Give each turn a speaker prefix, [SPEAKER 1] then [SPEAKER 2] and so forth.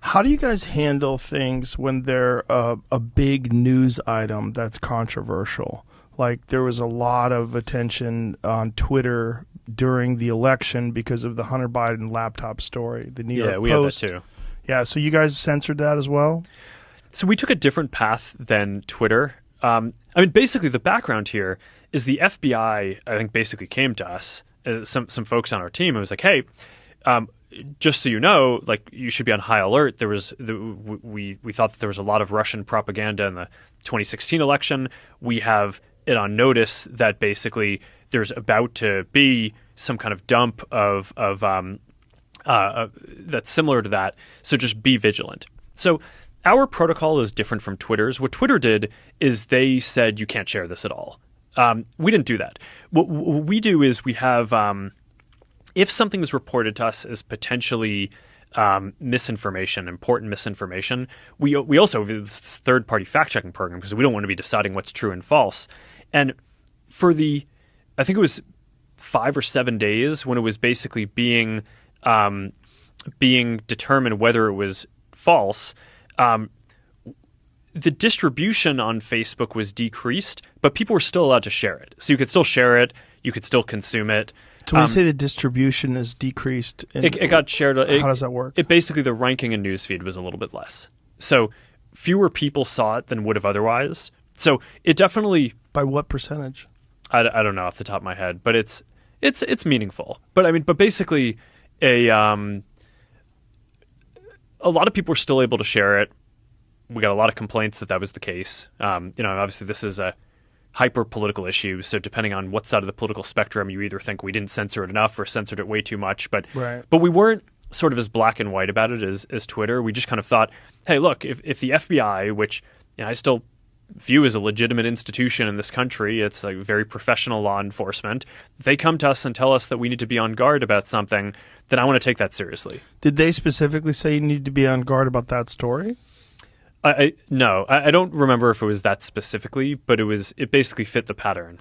[SPEAKER 1] How do you guys handle things when they're a big news item that's controversial? Like there was a lot of attention on Twitter during the election because of the Hunter Biden laptop story, the New
[SPEAKER 2] Yeah,
[SPEAKER 1] York
[SPEAKER 2] we have that
[SPEAKER 1] Post.
[SPEAKER 2] too.
[SPEAKER 1] Yeah, so you guys censored that as well?
[SPEAKER 2] So we took a different path than Twitter. Basically, the background here is the FBI, I think, basically came to us, some folks on our team, and was like, hey, just so you know, like you should be on high alert. We thought that there was a lot of Russian propaganda in the 2016 election. We have it on notice that basically there's about to be some kind of dump of that's similar to that. So just be vigilant. So our protocol is different from Twitter's. What Twitter did is they said you can't share this at all. We didn't do that. What we do is we have if something is reported to us as potentially misinformation, important misinformation, we also have this third-party fact-checking program because we don't want to be deciding what's true and false. And for I think it was 5 or 7 days when it was basically being determined whether it was false, the distribution on Facebook was decreased, but people were still allowed to share it. So you could still share it, you could still consume it.
[SPEAKER 1] So when you say the distribution is decreased,
[SPEAKER 2] It got shared.
[SPEAKER 1] How does that work?
[SPEAKER 2] It basically, the ranking in newsfeed was a little bit less. So fewer people saw it than would have otherwise. So it definitely...
[SPEAKER 1] By what percentage?
[SPEAKER 2] I don't know off the top of my head, but it's meaningful. But basically, a lot of people were still able to share it. We got a lot of complaints that was the case. Obviously this is a hyper-political issue, so depending on what side of the political spectrum, you either think we didn't censor it enough or censored it way too much. But we weren't sort of as black and white about it as Twitter. We just kind of thought, hey, look, if the FBI, which I still view as a legitimate institution in this country, it's like very professional law enforcement, they come to us and tell us that we need to be on guard about something, then I want to take that seriously.
[SPEAKER 1] Did they specifically say you need to be on guard about that story?
[SPEAKER 2] No, I don't remember if it was that specifically, but it basically fit the pattern.